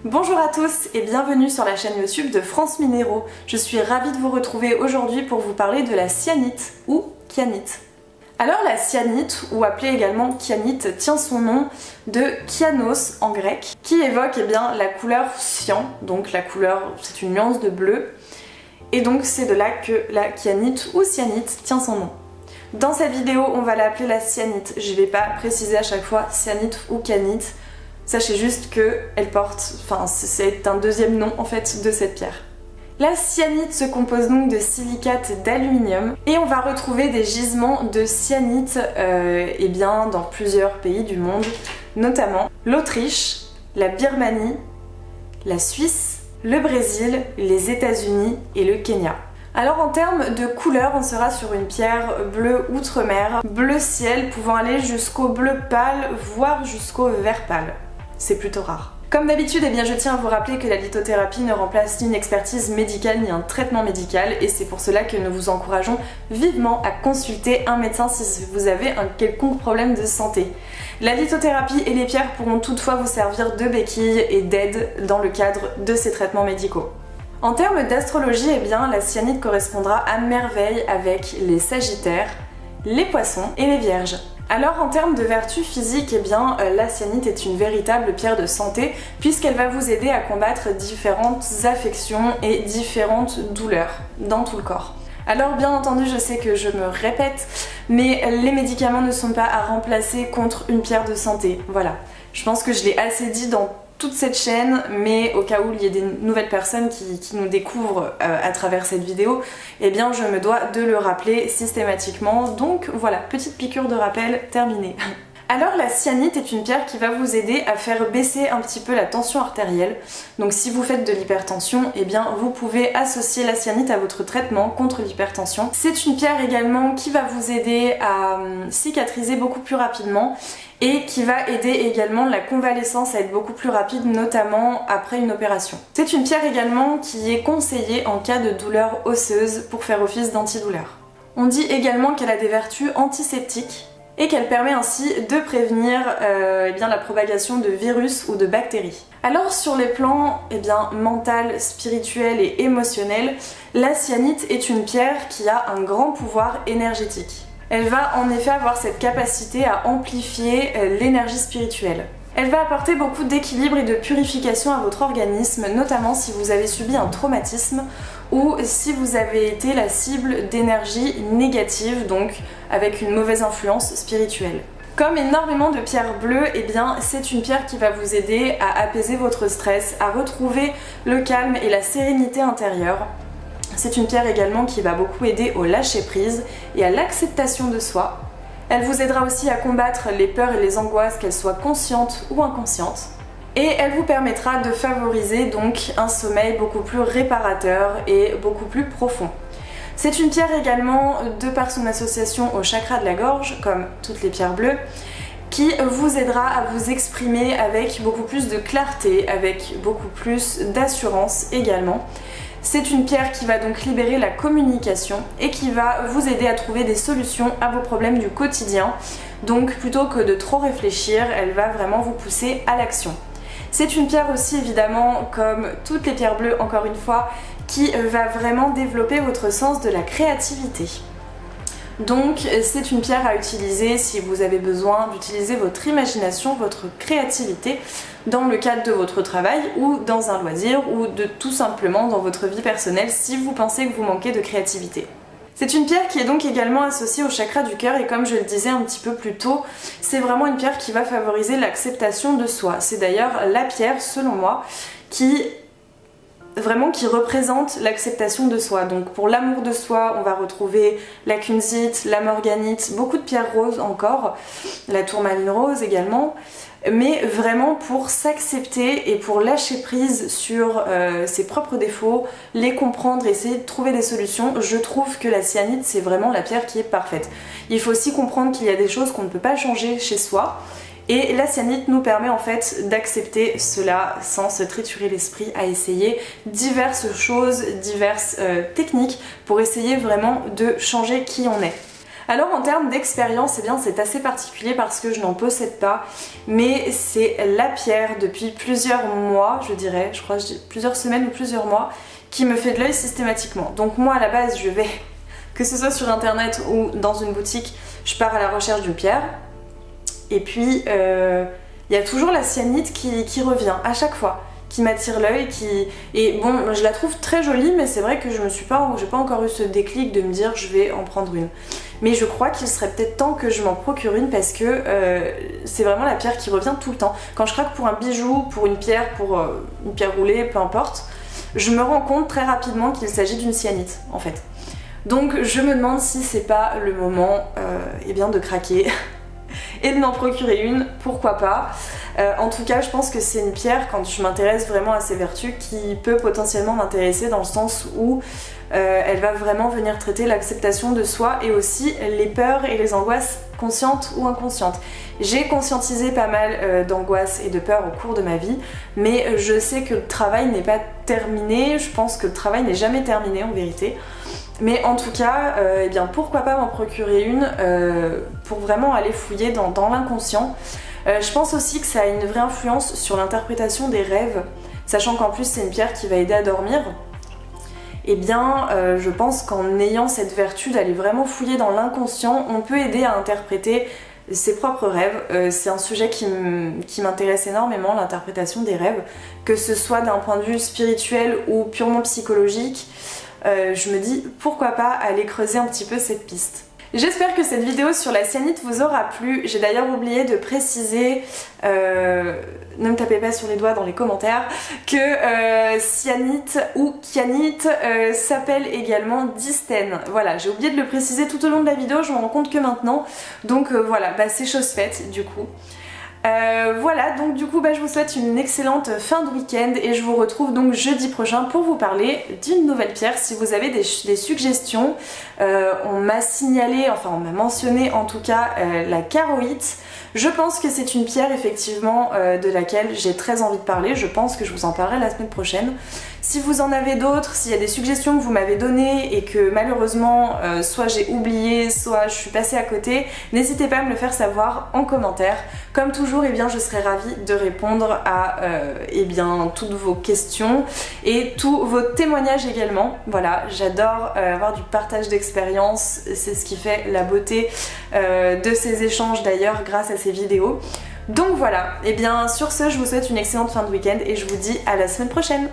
Bonjour à tous et bienvenue sur la chaîne YouTube de France Minéraux. Je suis ravie de vous retrouver aujourd'hui pour vous parler de la cyanite ou kyanite. Alors la cyanite, ou appelée également kyanite, tient son nom de kyanos en grec, qui évoque la couleur cyan, donc la couleur, c'est une nuance de bleu, et donc c'est de là que la kyanite ou cyanite tient son nom. Dans cette vidéo, on va l'appeler la cyanite. Je vais pas préciser à chaque fois cyanite ou kyanite. Sachez juste que c'est un deuxième nom en fait de cette pierre. La cyanite se compose donc de silicate d'aluminium et on va retrouver des gisements de cyanite dans plusieurs pays du monde, notamment l'Autriche, la Birmanie, la Suisse, le Brésil, les États-Unis et le Kenya. Alors en termes de couleur, on sera sur une pierre bleu outre-mer, bleu ciel pouvant aller jusqu'au bleu pâle, voire jusqu'au vert pâle. C'est plutôt rare. Comme d'habitude, je tiens à vous rappeler que la lithothérapie ne remplace ni une expertise médicale ni un traitement médical et c'est pour cela que nous vous encourageons vivement à consulter un médecin si vous avez un quelconque problème de santé. La lithothérapie et les pierres pourront toutefois vous servir de béquille et d'aide dans le cadre de ces traitements médicaux. En termes d'astrologie, la cyanite correspondra à merveille avec les sagittaires, les poissons et les vierges. Alors en termes de vertus physiques, la cyanite est une véritable pierre de santé puisqu'elle va vous aider à combattre différentes affections et différentes douleurs dans tout le corps. Alors bien entendu, je sais que je me répète, mais les médicaments ne sont pas à remplacer contre une pierre de santé. Voilà, je pense que je l'ai assez dit dans toute cette chaîne, mais au cas où il y ait des nouvelles personnes qui nous découvrent à travers cette vidéo, je me dois de le rappeler systématiquement. Donc voilà, petite piqûre de rappel terminée. Alors la cyanite est une pierre qui va vous aider à faire baisser un petit peu la tension artérielle. Donc si vous faites de l'hypertension, vous pouvez associer la cyanite à votre traitement contre l'hypertension. C'est une pierre également qui va vous aider à cicatriser beaucoup plus rapidement et qui va aider également la convalescence à être beaucoup plus rapide, notamment après une opération. C'est une pierre également qui est conseillée en cas de douleur osseuse pour faire office d'antidouleur. On dit également qu'elle a des vertus antiseptiques et qu'elle permet ainsi de prévenir la propagation de virus ou de bactéries. Alors sur les plans mental, spirituel et émotionnel, la cyanite est une pierre qui a un grand pouvoir énergétique. Elle va en effet avoir cette capacité à amplifier l'énergie spirituelle. Elle va apporter beaucoup d'équilibre et de purification à votre organisme, notamment si vous avez subi un traumatisme ou si vous avez été la cible d'énergie négative, donc avec une mauvaise influence spirituelle. Comme énormément de pierres bleues, c'est une pierre qui va vous aider à apaiser votre stress, à retrouver le calme et la sérénité intérieure. C'est une pierre également qui va beaucoup aider au lâcher-prise et à l'acceptation de soi. Elle vous aidera aussi à combattre les peurs et les angoisses, qu'elles soient conscientes ou inconscientes. Et elle vous permettra de favoriser donc un sommeil beaucoup plus réparateur et beaucoup plus profond. C'est une pierre également, de par son association au chakra de la gorge, comme toutes les pierres bleues, qui vous aidera à vous exprimer avec beaucoup plus de clarté, avec beaucoup plus d'assurance également. C'est une pierre qui va donc libérer la communication et qui va vous aider à trouver des solutions à vos problèmes du quotidien. Donc plutôt que de trop réfléchir, elle va vraiment vous pousser à l'action. C'est une pierre aussi évidemment, comme toutes les pierres bleues encore une fois, qui va vraiment développer votre sens de la créativité. Donc c'est une pierre à utiliser si vous avez besoin d'utiliser votre imagination, votre créativité dans le cadre de votre travail ou dans un loisir ou tout simplement dans votre vie personnelle si vous pensez que vous manquez de créativité. C'est une pierre qui est donc également associée au chakra du cœur et comme je le disais un petit peu plus tôt, c'est vraiment une pierre qui va favoriser l'acceptation de soi. C'est d'ailleurs la pierre, selon moi, qui représente l'acceptation de soi. Donc pour l'amour de soi, on va retrouver la kunzite, la morganite, beaucoup de pierres roses encore, la tourmaline rose également, mais vraiment pour s'accepter et pour lâcher prise sur ses propres défauts, les comprendre et essayer de trouver des solutions, je trouve que la cyanite c'est vraiment la pierre qui est parfaite. Il faut aussi comprendre qu'il y a des choses qu'on ne peut pas changer chez soi. Et la cyanite nous permet en fait d'accepter cela sans se triturer l'esprit à essayer diverses choses, diverses techniques pour essayer vraiment de changer qui on est. Alors en termes d'expérience, eh bien c'est assez particulier parce que je n'en possède pas, mais c'est la pierre depuis plusieurs mois, je dirais, je crois plusieurs semaines ou plusieurs mois, qui me fait de l'œil systématiquement. Donc moi à la base je vais, que ce soit sur internet ou dans une boutique, je pars à la recherche d'une pierre, et puis il y a toujours la cyanite qui revient à chaque fois, qui m'attire l'œil, et bon, je la trouve très jolie, mais c'est vrai que j'ai pas encore eu ce déclic de me dire je vais en prendre une. Mais je crois qu'il serait peut-être temps que je m'en procure une parce que c'est vraiment la pierre qui revient tout le temps. Quand je craque pour un bijou, pour une pierre roulée, peu importe, je me rends compte très rapidement qu'il s'agit d'une cyanite en fait. Donc je me demande si c'est pas le moment eh bien de craquer et de m'en procurer une, pourquoi pas. En tout cas, je pense que c'est une pierre, quand je m'intéresse vraiment à ses vertus, qui peut potentiellement m'intéresser dans le sens où elle va vraiment venir traiter l'acceptation de soi et aussi les peurs et les angoisses conscientes ou inconscientes. J'ai conscientisé pas mal d'angoisses et de peurs au cours de ma vie, mais je sais que le travail n'est pas terminé, je pense que le travail n'est jamais terminé en vérité. Mais en tout cas, eh bien, pourquoi pas m'en procurer une pour vraiment aller fouiller dans l'inconscient. Je pense aussi que ça a une vraie influence sur l'interprétation des rêves, sachant qu'en plus c'est une pierre qui va aider à dormir. Eh bien, je pense qu'en ayant cette vertu d'aller vraiment fouiller dans l'inconscient, on peut aider à interpréter ses propres rêves. C'est un sujet qui m'intéresse énormément, l'interprétation des rêves, que ce soit d'un point de vue spirituel ou purement psychologique. Je me dis pourquoi pas aller creuser un petit peu cette piste. J'espère que cette vidéo sur la cyanite vous aura plu. J'ai d'ailleurs oublié de préciser, ne me tapez pas sur les doigts dans les commentaires, que cyanite ou kyanite s'appelle également distène. Voilà, j'ai oublié de le préciser tout au long de la vidéo, je me rends compte que maintenant. Donc voilà, bah, c'est chose faite du coup. Voilà, donc du coup je vous souhaite une excellente fin de week-end et je vous retrouve donc jeudi prochain pour vous parler d'une nouvelle pierre. Si vous avez des suggestions, on m'a signalé, enfin on m'a mentionné en tout cas la charoïte. Je pense que c'est une pierre effectivement de laquelle j'ai très envie de parler, je pense que je vous en parlerai la semaine prochaine. Si vous en avez d'autres, s'il y a des suggestions que vous m'avez données et que malheureusement soit j'ai oublié, soit je suis passée à côté, n'hésitez pas à me le faire savoir en commentaire. Comme toujours, eh bien, je serai ravie de répondre à eh bien, toutes vos questions et tous vos témoignages également. Voilà, j'adore avoir du partage d'expérience, c'est ce qui fait la beauté de ces échanges d'ailleurs grâce à ces vidéos. Donc voilà, et bien sur ce, je vous souhaite une excellente fin de week-end et je vous dis à la semaine prochaine.